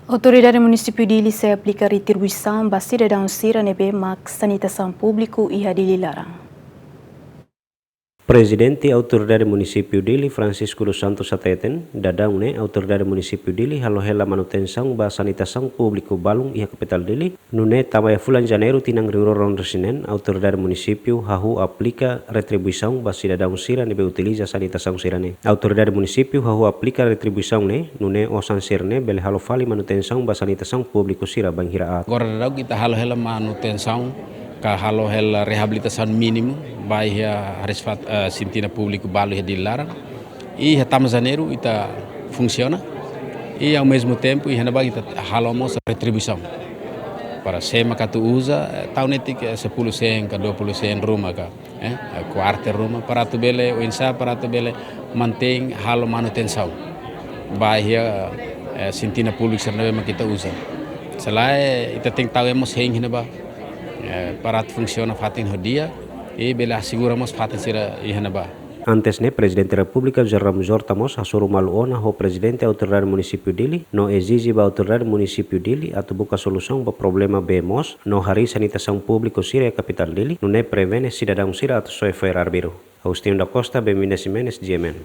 Autoridade Município de Dili se aplica retribuição para cidadãos siranebe, mas sanitação pública e dilarang. Presidente Autoridade Município Dili Francisco dos Santos Sateten, dadang ne Autoridade Município Dili halohela manutenção ba sanitação público balung iha capital Dili, nune tamaya fulan janeiro tinang ringroron resinen Autoridade Município hahu aplica retribuição ba cidadão sira nebe utiliza sanitação sirane. Autoridade Município hahu aplica retribuição ne, nune osan sirne bele halofali manutenção ba sanitação público sira banghiraat. Agora kita halohela manutenção halohela reabilitação mínimo baik resfat sintina público balu dilarang e estamos janeiro ita funciona e ao mesmo tempo e henaba kita halomos retribuição para sema katu usa tahun etik 10 sen ke 20 sen rumah ka quarter rumah para tu bele o insa para tu bele mantém halo manutenção baik sintina público serna kita usa selain ita tem tawemos heng henaba para funciona fatin hodia e bela seguramos fatin sira ihanaba. Antes ne Presidente República José Ramos Hortamos hasuru maluona ho Presidente Autoridade Município Dili no exige ba Autoridade Município Dili atu buka solução ba problema BMOS no hari sanitação público sira capital Dili no ne prevene cidadão sira atu soe foi arbiro. Agustinho da Costa, Bem-Minas Jimenez, GMN.